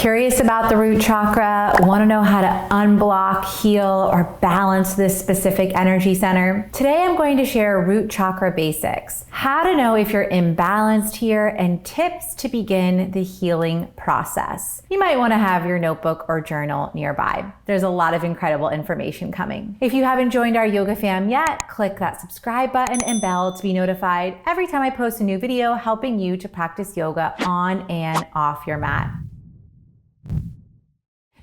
Curious about the root chakra? Want to know how to unblock, heal, or balance this specific energy center? Today I'm going to share root chakra basics, how to know if you're imbalanced here, and tips to begin the healing process. You might want to have your notebook or journal nearby. There's a lot of incredible information coming. If you haven't joined our yoga fam yet, click that subscribe button and bell to be notified every time I post a new video helping you to practice yoga on and off your mat.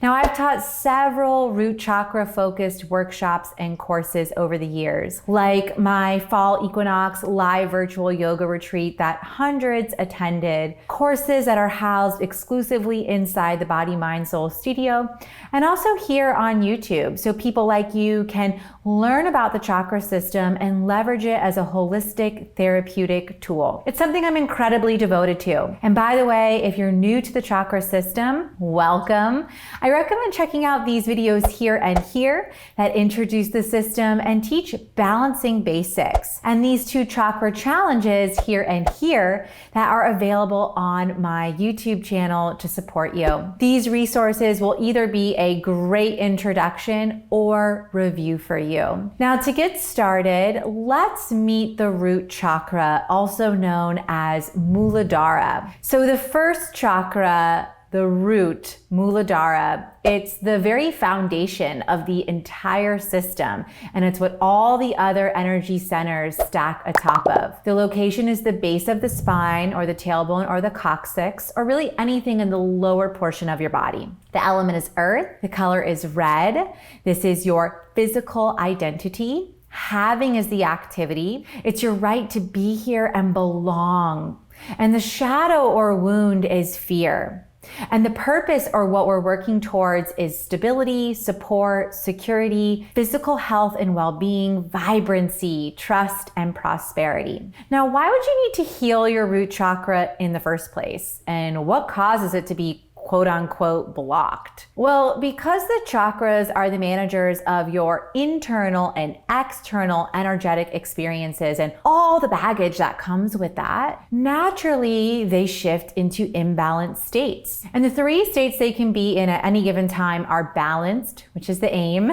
Now, I've taught several root chakra focused workshops and courses over the years, like my fall equinox live virtual yoga retreat that hundreds attended, courses that are housed exclusively inside the Body, Mind, Soul studio, and also here on YouTube, so people like you can learn about the chakra system and leverage it as a holistic therapeutic tool. It's something I'm incredibly devoted to. And by the way, if you're new to the chakra system, welcome. I recommend checking out these videos here and here that introduce the system and teach balancing basics, and these two chakra challenges here and here that are available on my YouTube channel to support you. These resources will either be a great introduction or review for you. Now, to get started, let's meet the root chakra, also known as muladhara. So the first chakra, the root, muladhara, it's the very foundation of the entire system, and it's what all the other energy centers stack atop of. The location is the base of the spine, or the tailbone, or the coccyx, or really anything in the lower portion of your body. The element is earth. The color is red. This is your physical identity. Having is the activity. It's your right to be here and belong. And the shadow or wound is fear. And the purpose, or what we're working towards, is stability, support, security, physical health and well-being, vibrancy, trust, and prosperity. Now, why would you need to heal your root chakra in the first place? And what causes it to be quote unquote blocked? Well, because the chakras are the managers of your internal and external energetic experiences and all the baggage that comes with that, naturally they shift into imbalanced states. And the three states they can be in at any given time are balanced, which is the aim,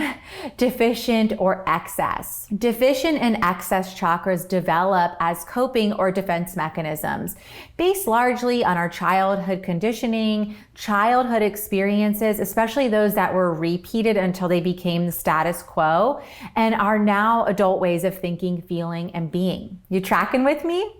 deficient, or excess. Deficient and excess chakras develop as coping or defense mechanisms based largely on our childhood conditioning, childhood experiences, especially those that were repeated until they became the status quo and are now adult ways of thinking, feeling, and being. You tracking with me?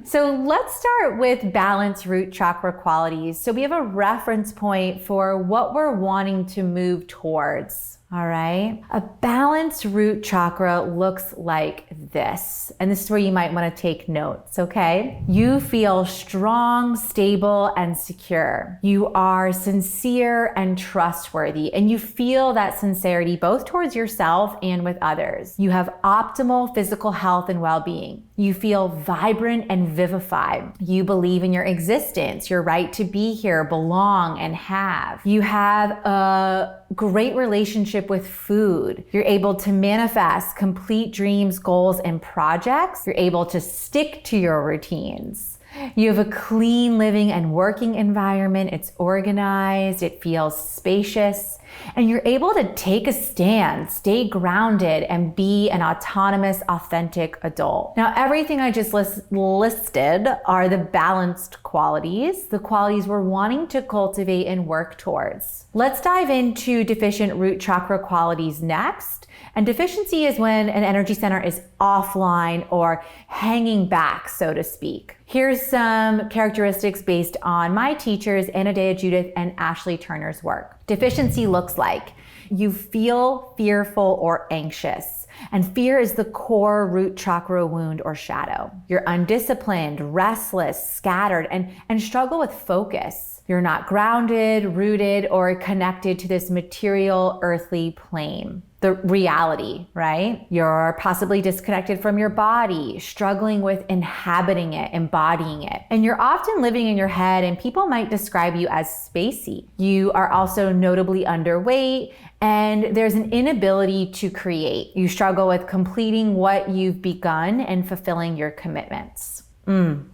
So let's start with balanced root chakra qualities, so we have a reference point for what we're wanting to move towards. All right. A balanced root chakra looks like this. And this is where you might want to take notes, okay? You feel strong, stable, and secure. You are sincere and trustworthy, and you feel that sincerity both towards yourself and with others. You have optimal physical health and well-being. You feel vibrant and vivified. You believe in your existence, your right to be here, belong, and have. You have a great relationship with food. You're able to manifest complete dreams, goals, and projects. You're able to stick to your routines. You have a clean living and working environment. It's organized, it feels spacious, and you're able to take a stand, stay grounded, and be an autonomous, authentic adult. Now, everything I just listed are the balanced qualities, the qualities we're wanting to cultivate and work towards. Let's dive into deficient root chakra qualities next. And deficiency is when an energy center is offline or hanging back, so to speak. Here's some characteristics based on my teachers, Anna Dea Judith and Ashley Turner's work. Deficiency looks like you feel fearful or anxious. And fear is the core root chakra wound or shadow. You're undisciplined, restless, scattered, and struggle with focus. You're not grounded, rooted, or connected to this material, earthly plane. The reality, right? You're possibly disconnected from your body, struggling with inhabiting it, embodying it. And you're often living in your head, and people might describe you as spacey. You are also notably underweight, and there's an inability to create. You struggle with completing what you've begun and fulfilling your commitments.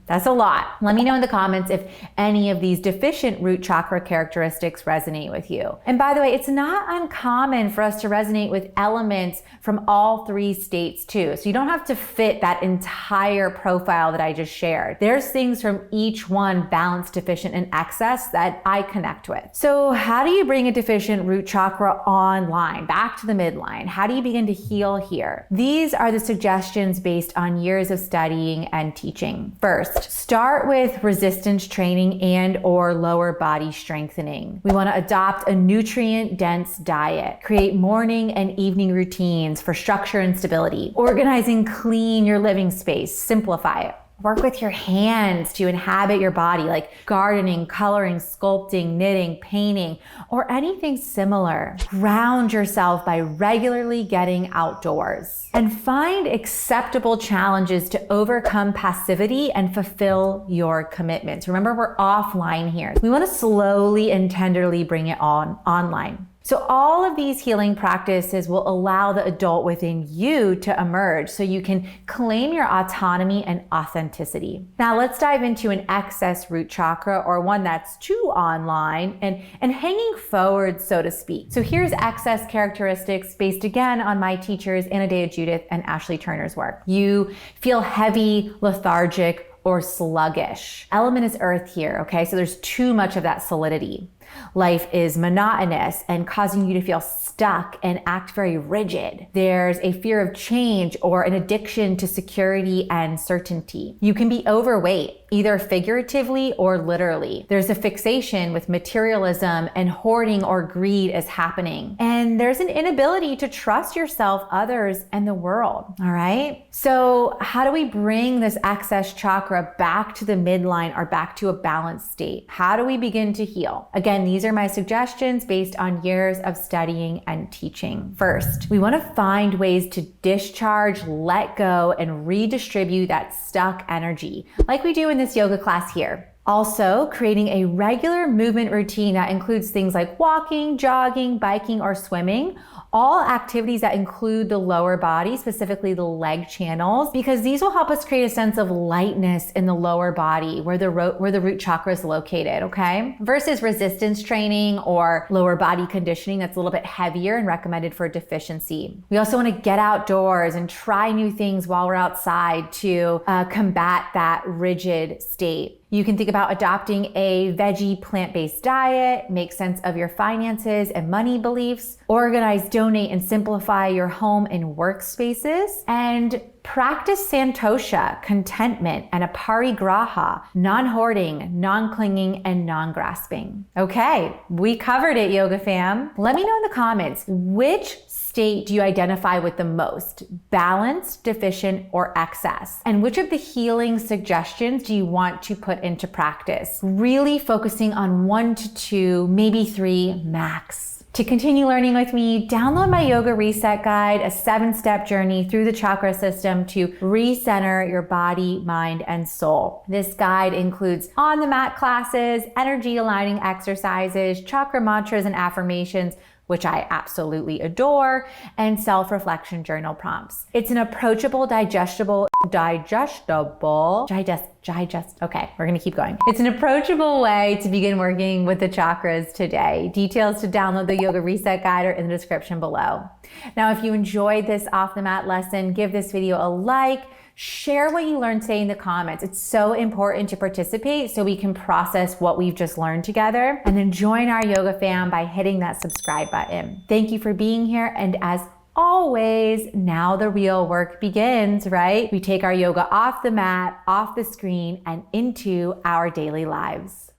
That's a lot. Let me know in the comments if any of these deficient root chakra characteristics resonate with you. And by the way, it's not uncommon for us to resonate with elements from all three states too. So you don't have to fit that entire profile that I just shared. There's things from each one, balanced, deficient, and excess, that I connect with. So how do you bring a deficient root chakra online, back to the midline? How do you begin to heal here? These are the suggestions based on years of studying and teaching. First, start with resistance training and or lower body strengthening. We want to adopt a nutrient-dense diet, create morning and evening routines for structure and stability, organize and clean your living space, simplify it. Work with your hands to inhabit your body, like gardening, coloring, sculpting, knitting, painting, or anything similar. Ground yourself by regularly getting outdoors. And find acceptable challenges to overcome passivity and fulfill your commitments. Remember, we're offline here. We want to slowly and tenderly bring it online. So all of these healing practices will allow the adult within you to emerge so you can claim your autonomy and authenticity. Now let's dive into an excess root chakra, or one that's too online and hanging forward, so to speak. So here's excess characteristics based again on my teachers Anna Dea Judith and Ashley Turner's work. You feel heavy, lethargic, or sluggish. Element is earth here, okay? So there's too much of that solidity. Life is monotonous and causing you to feel stuck and act very rigid. There's a fear of change or an addiction to security and certainty. You can be overweight, either figuratively or literally. There's a fixation with materialism, and hoarding or greed is happening. And there's an inability to trust yourself, others, and the world, all right? So how do we bring this excess chakra back to the midline or back to a balanced state? How do we begin to heal? Again, these are my suggestions based on years of studying and teaching. First, we want to find ways to discharge, let go, and redistribute that stuck energy, like we do in this yoga class here. Also, creating a regular movement routine that includes things like walking, jogging, biking, or swimming, all activities that include the lower body, specifically the leg channels, because these will help us create a sense of lightness in the lower body where the root chakra is located, okay? Versus resistance training or lower body conditioning that's a little bit heavier and recommended for deficiency. We also want to get outdoors and try new things while we're outside to combat that rigid state. You can think about adopting a veggie plant-based diet, make sense of your finances and money beliefs, organize, donate, and simplify your home and workspaces, and practice santosha, contentment, and aparigraha, non-hoarding, non-clinging, and non-grasping. Okay, we covered it, yoga fam. Let me know in the comments, which state do you identify with the most? Balanced, deficient, or excess? And which of the healing suggestions do you want to put into practice? Really focusing on 1 to 2, maybe 3 max. To continue learning with me, download my Yoga Reset Guide, a 7-step journey through the chakra system to recenter your body, mind, and soul. This guide includes on-the-mat classes, energy aligning exercises, chakra mantras and affirmations, which I absolutely adore, and self-reflection journal prompts. It's an approachable, digestible, okay, we're gonna keep going. It's an approachable way to begin working with the chakras today. Details to download the Yoga Reset Guide are in the description below. Now, if you enjoyed this off the mat lesson, give this video a like, share what you learned today in the comments. It's so important to participate so we can process what we've just learned together. And then join our yoga fam by hitting that subscribe button. Thank you for being here. And as always, now the real work begins, right? We take our yoga off the mat, off the screen, and into our daily lives.